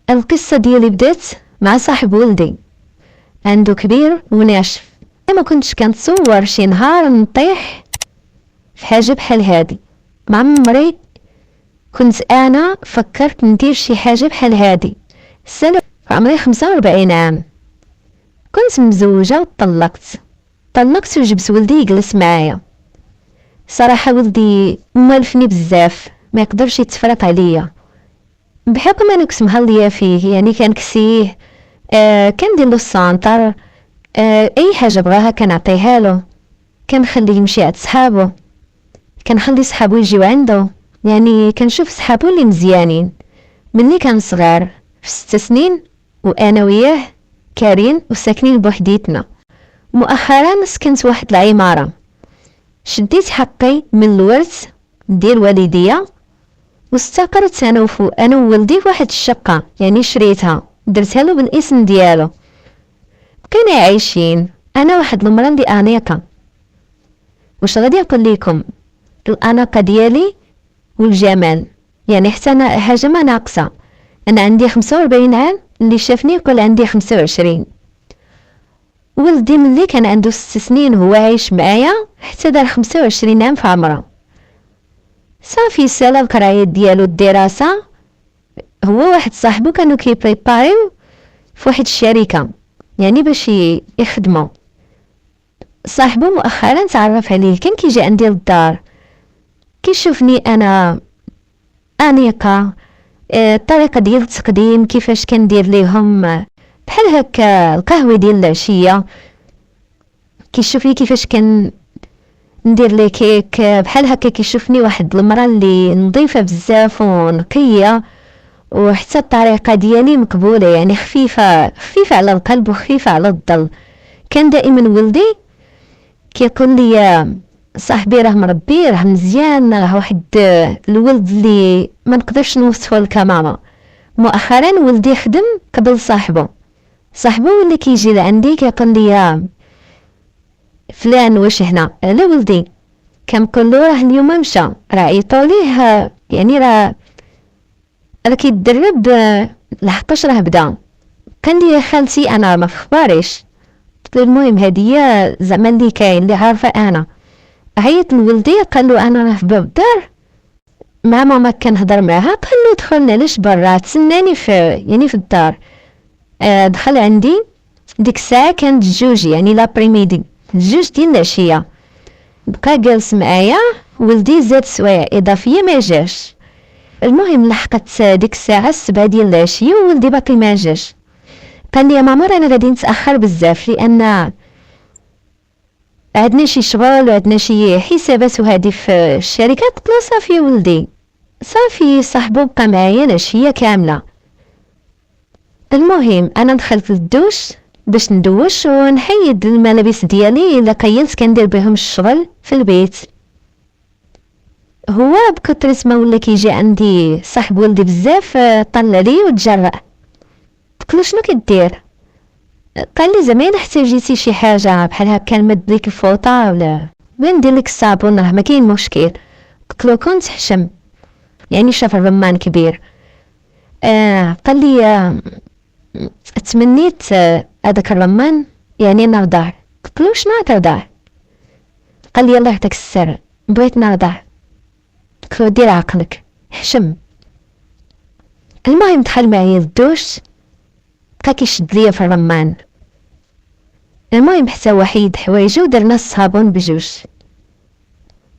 القصة ديالي بدات مع صاحب ولدي، عنده كبير وناشف. ما كنتش كنتصور شي نهار نطيح في حاجة بحال هادي. مع عمري كنت انا فكرت ندير شي حاجة بحال هادي. السنة عمري 45 عام، كنت مزوجة طلقت وجبت ولدي يجلس معايا. صراحة ولدي موالفني بزاف، ما يقدرش يتفرط عليا بحكم انا كنت مهلية فيه. يعني كنكسيه، كندير له السانطر، اي حاجة بغاها كنعطيها له، كنخليه يمشي عند صحابو، كنخلي صحابو يجيو عنده. يعني كنشوف صحابو اللي مزيانين. مني كان صغار في 6 سنين وانا وياه كارين وساكنين بوحديتنا. مؤخرا سكنت واحد العمارة، شديت حقي من الورث ديال والديا واستقرت انا وولدي في واحد الشقة. يعني شريتها درتها له بالاسم ديالو. بقينا عايشين انا واحد المرة اللي انيقة. واش غادي نقول لكم، الاناقة ديالي والجمال. يعني حتى انا حاجة ما ناقصة. انا عندي 45 عام، اللي شافني يقول عندي 25. ولدي ملي كان عنده 6 سنين هو عايش معايا حتى دار 25 عام في عمره. صافي سالا القرايات ديالو الدراسة. هو واحد صاحبو كانوا كيبريباريو في واحد الشركة، يعني باش يخدموا. صاحبو مؤخرا تعرف عليه، كان كيجي عندي للدار كيشوفني انا انيقة، الطريقة ديال التقديم كيفاش كندير ليهم بحال هكا القهوة ديال العشية، كيشوفني كيفاش ندير لي كيك بحال هكا. كيشوفني واحد المرأة اللي نظيفة بزاف ونقية، وحتى الطريقة ديالي مقبولة، يعني خفيفة على القلب وخفيفة على الظل. كان دائما ولدي كيقول لي صاحبي راه مربي، راه مزيان، راه واحد الولد اللي ما نقدرش نوصفه لك ماما. مؤخرا ولدي خدم قبل صاحبه اللي كيجي لعندي كيقول لي فلان واش هنا. لا ولدي كنقول له راه اليوم مشى، راه عيطوا ليه، يعني راه كيتدرب لحقاش راه بدا. قال لي خالتي انا ما فخباريش. المهم هدية زعما اللي كاين اللي عارفه انا. عيط لولدي قال له انا راه في باب الدار مع ماما كنهضر معاها. قال له دخلنا علاش برا، تسناني في الدار. دخل عندي ديك الساعه كانت 2 يعني لابريميدي 2 ديال العشيه. بقى جالس معايا، ولدي زاد سوايع اضافيه ما جاش. المهم لحقت ديك الساعه 7 ديال العشيه وولدي باقي ما جاش. قال لي يا ماما انا غادي نتاخر بزاف لان عندنا شي شغل وعندنا شي حسابات وهادي في الشركه. قلت له صافي ولدي. صافي صاحبو بقى معايا العشيه كامله. المهم انا دخلت للدوش باش ندوش ونحيد الملابس ديالي اللي قيلت كندير بهم الشغل في البيت. هو بكثرة ما ولا كيجي عندي صاحب ولدي بزاف، طلع لي وتجرأ. قلت له شنو كدير؟ قال لي زعما احتاجيتي شي حاجه بحال هكا نمد لك الفوطه ولا ندير لك الصابون، راه ما كاين مشكل. قلت له كنت حشم، يعني شاف الرمان كبير. قال لي تمنيت هذاك الرمان يعني نرضع. قلت له شنو ترضع؟ قال لي الله يعطيك السر بغيت نرضع. قلت له دير عقلك حشم. المهم دخل معايا للدوش، بقى كيشد ليا في الرمان. المهم حتى وحيد حوايجو ودرنا الصابون بجوج.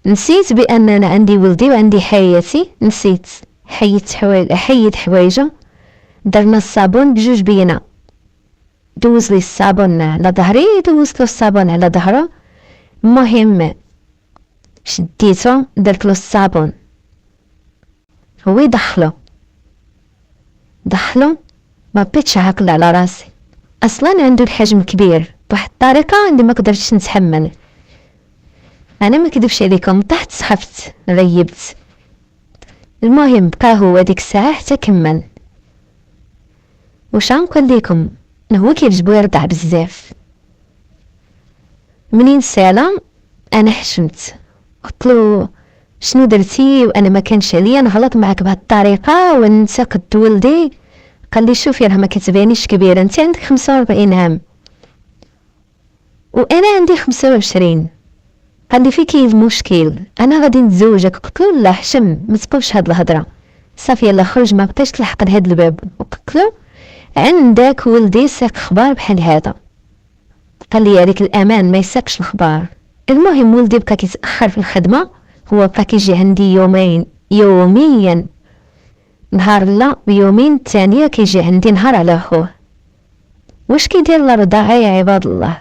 نسيت بان انا عندي ولدي وعندي حياتي، نسيت حيد حوايجو. درنا الصابون بجوج بينا، دوز لي الصابون على ظهري، دوزت له الصابون على ظهره. المهم شديته درت له الصابون، هو يدخلو ما بقيتش عاقل على راسي. اصلا عنده الحجم كبير بواحد الطريقه اللي ما قدرتش نتحمل. انا ما كذبش عليكم، طحت سحفت غيبت. المهم بقى هو ديك الساعه حتى كمل. واش غنقول لكم، هو كيعجبو يرضع بزاف. منين سالا انا حشمت، قلت له شنو درتي وانا ما كانش عليا نغلط معك بهاد الطريقه وننتقد ولدي. قال لي شوفي راه ما كتبانيش كبيره، انت عندك 45 عام وانا عندي 25. قال لي فين كاين المشكل، انا غادي نتزوجك. قلت له لا حشم ما تبقاوش هاد الهضره، صافي يلا خرج، ما بقيتش تلحق لهاد الباب. وقلت له عندك ولدي ساق خبار بحال هذا. قال لي عليك الامان ما يساقش الخبار. المهم ولدي بقى كيتاخر في الخدمه، هو بقى كيجي عندي يوميا نهار لا ويومين الثانيه كيجي عندي نهار على خوه. واش كيدير الرضاعه يا عباد الله؟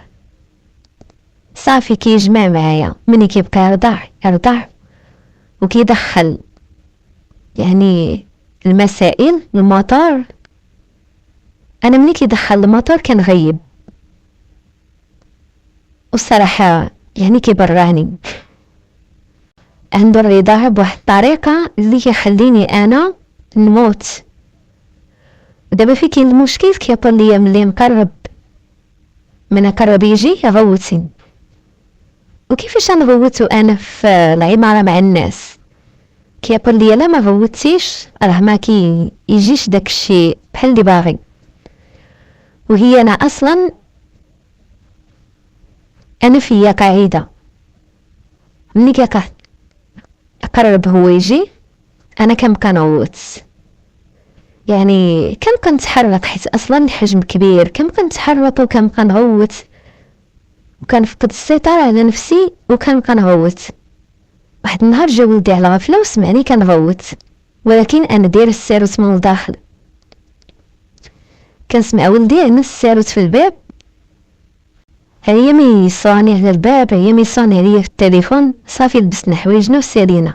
صافي كيجمع معايا، مني كيبقى يرضع وكيدخل يعني المسائل المطار. انا مني كيدخل المطار كنغيب، والصراحه يعني كيبرعني. عنده الرضاعه بواحد الطريقه اللي كيخليني انا نموت. ودابا فين كاين المشكل، كيقول لي ملي مقرب من قرب يجي غوتين. وكيفاش نغوتو انا في العماره مع الناس؟ كيقول لي لا ما غوتيش راه ما يجيش داكشي بحال اللي باغي. وهي انا اصلا انا فيا قاعده، ملي قرب هو يجي انا كنبقى نغوت، يعني كنبقى نتحرك حيت اصلا الحجم كبير، كنبقى نتحرك وكنبقى نغوت وكنفقد السيطره على نفسي وكنبقى نغوت. واحد النهار جا ولدي على غفله وسمعني كنغوت، ولكن انا داير السيروت من الداخل. كنسمع ولدي يعنس السيروت في الباب، هي مي صاني على الباب، هي مي صاني عليا في التليفون. صافي لبسنا حوايجنا وسالينا.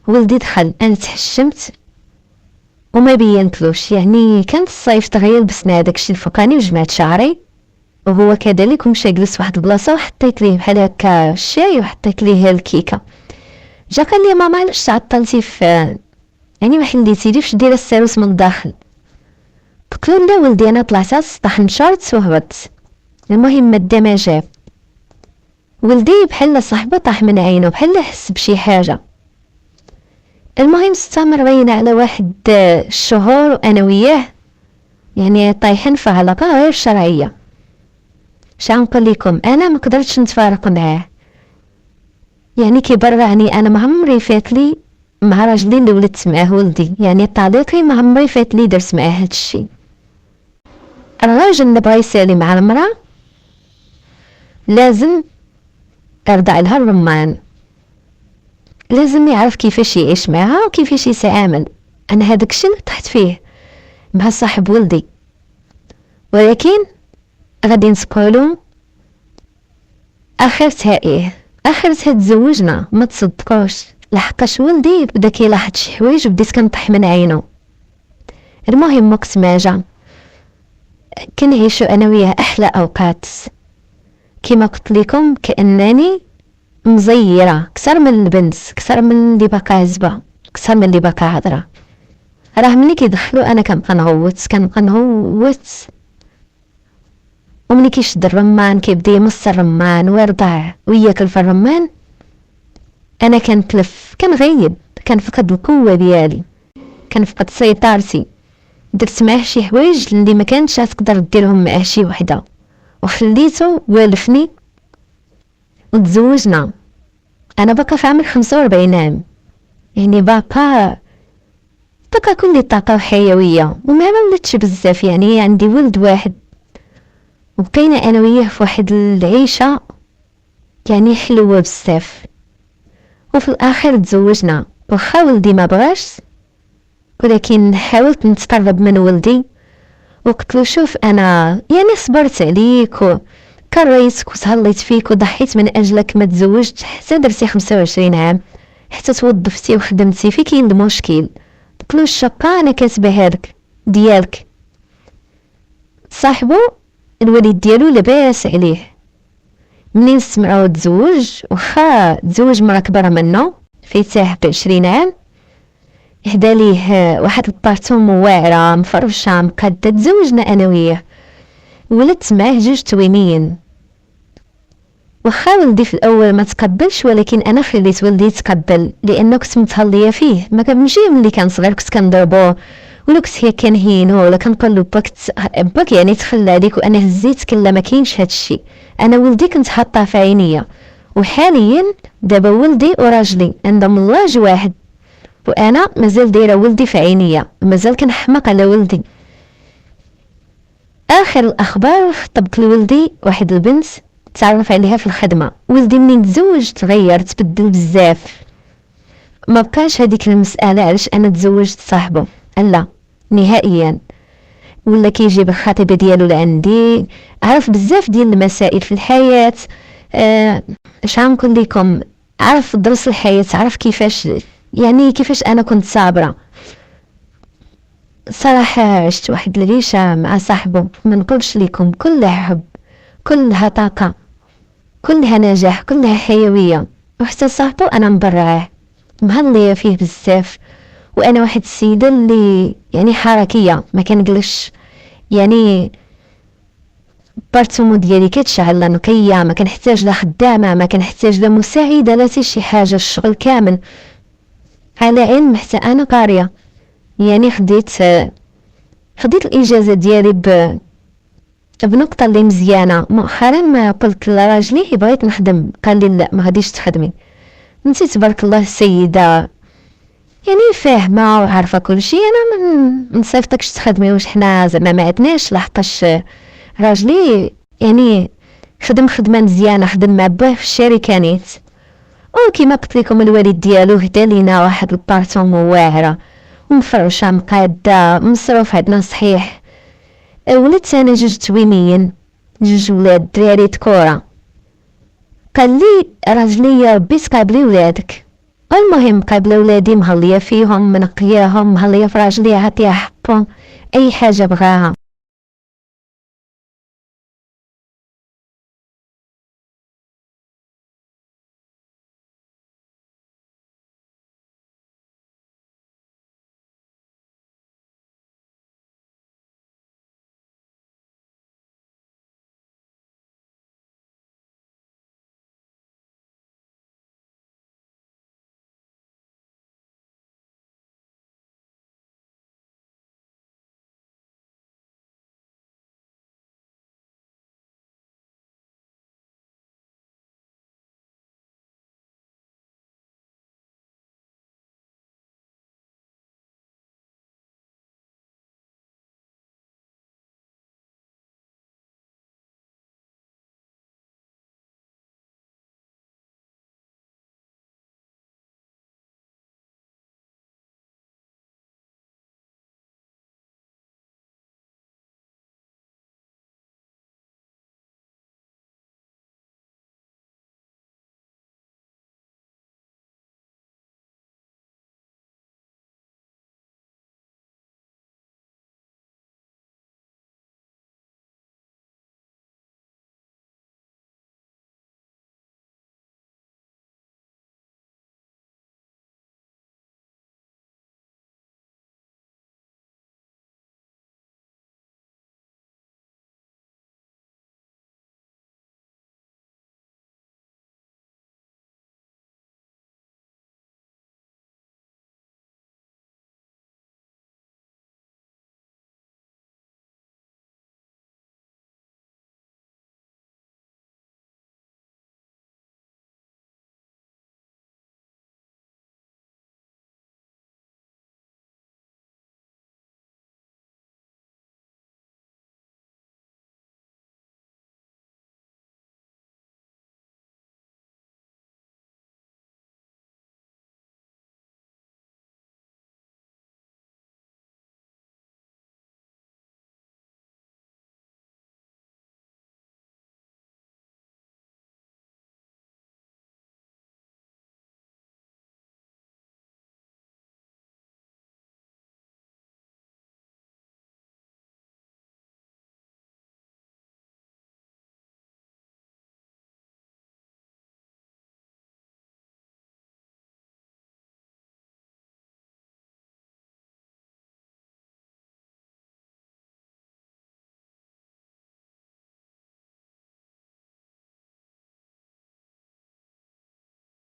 ولدي دخل، انا تحشمت وما بينتلوش، يعني كانت الصيف دغيا لبسنا هداك الشيء الفوقاني وجمعت شعري، وهو كذلك ومشى جلس واحد البلاصه وحطيت ليه بحال هكا الشاي وحطيت ليه الكيكه. جا قال لي ماما علاش تعطلتي في يعني ما حليتيليش دير السيروس من الداخل؟ قلت له لا ولدي انا طلعت على السطح نشرت وهبطت. المهم ما ما جاب ولدي بحال صاحبه طاح من عينه، بحال حس بشي حاجه. المهم استمر بينا على واحد الشهور وانا وياه يعني طايحين في علاقه غير شرعيه. شنقول لكم انا ما قدرتش نتفارق معاه، يعني كيبرعني. انا ما عمري فات لي مع راجلي اللي ولدت معاه ولدي، يعني طليقي ما عمري فات لي درت معاه هاد الشيء. الراجل اللي بغى يسالي مع المراه لازم ارضع لها الرمان، لازم يعرف كيفاش يعيش معها وكيفاش يتعامل. انا هذاك الشيء اللي طحت فيه مع صاحب ولدي، ولكن غادي نقولوا اخرتها ايه، اخرتها تزوجنا. ما تصدقوش لحقاش ولدي بدا كيلاحظ شي حوايج وبديت كنطيح من عينه. المهم وقت ما جا كنعيشو انا وياه احلى اوقات، كما قلت لكم كانني مزيره اكثر من البنت، اكثر من اللي باقا عزبه، اكثر من اللي باقا هضره. راه ملي كيدخلوا انا كنبقى نغوت وملي كيشد الرمان كيبدا يمص الرمان ويرضع وياكل في الرمان. انا كنتلف كنغيب، كنفقد القوه ديالي، كنفقد سيطرتي. درت معاه شي حوايج اللي ما كانتش تقدر ديرهم مع شي وحده، وخليته والفني وتزوجنا. انا باقا في عمر 45 عام، يعني باقا كل الطاقه وحيويه وما ولدتش بزاف، يعني عندي ولد واحد وبقينا انا وياه في واحد العيشه يعني حلوه بزاف. وفي الاخر تزوجنا، واخا ولدي ما بغاش، ولكن حاولت نتقرب من ولدي وقلت له شوف انا يعني صبرت عليك وكريتك وتهليت فيك وضحيت من اجلك، ما تزوجت حتى درتي 25 عام، حتى توظفتي وخدمتي، في كاين المشكل؟ قلت له الشقه انا كاتباها لك ديالك. صاحبو الوالد ديالو لاباس عليه، منين سمعوا تزوج، واخا تزوج مرة كبر منه فيتاه ب20 عام، هدا ليه واحد البارتون واعره مفرشه مقاده. تزوجنا انا وياه، ولدت معاه 2 تويمين. واخا ولدي في الاول ما تقبلش، ولكن انا خليت ولدي يتقبل لانه كنت متهليه فيه. ما كنمشي ملي كان صغير كنت كنضربوه ولو كنت هي كنهينو ولا كنقول له باك يعني تخلى عليك وانا هزيتك، لا ما كاينش هادشي. انا ولدي كنت حاطاه في عينيا، وحاليا دابا ولدي وراجلي عندهم اللاج واحد، وانا مازال دايره ولدي في عينيا، مازال كنحماق على ولدي. اخر الاخبار طبت لولدي واحد البنت تعرف عليها في الخدمه. ولدي منين تزوج تغير، تبدل بزاف. ما بقاش هذيك المساله علاش انا تزوجت صاحبه، لا نهائيا. ولا كيجيب الخطيبه ديالو لعندي، عرف بزاف ديال المسائل في الحياه. اش غنقول لكم، عرف درس الحياه، عرف كيفاش يعني كيفاش انا كنت صابره. صراحه عشت واحد العيشه مع صاحبه ما نقولش لكم، كلها حب، كلها طاقه، كلها نجاح، كلها حيويه. وحتى صاحبه انا مبرعاه، مهليه فيه بزاف. وانا واحد السيده اللي يعني حركيه ما كنجلش، يعني بارتومو ديالي كتشعل لا نقيه، ما كنحتاج لا خدامه، ما كنحتاج لا مساعده، لا حتى شي حاجه، الشغل كامل على علم. حتى انا قاريه، يعني خديت الاجازه ديالي بنقطه اللي مزيانه. مؤخرا ما قلت لراجلي بغيت نخدم، قال لي لا ما غاديش تخدمي، انت تبارك الله السيده يعني فاهمه وعارفه كل شيء، انا ما نصيفطكش تخدمي. واش حنا زعما ما عندناش، لحقاش راجلي يعني خدم خدمه مزيانه، خدم مع باه في الشركه نيت. وكيما قلت لكم الوالد ديالو هدا لينا واحد البارتون واعره ومفرشه مقاده، مصروف عندنا صحيح. ولدت انا جوج توينيين، جوج ولاد دراري كوره. قال لي راجلي يا ربي تقابلي ولادك. المهم قابله ولادي، مهليه فيهم، منقياهم، مهليه في راجلي، عطيها حقهم، اي حاجه بغاها.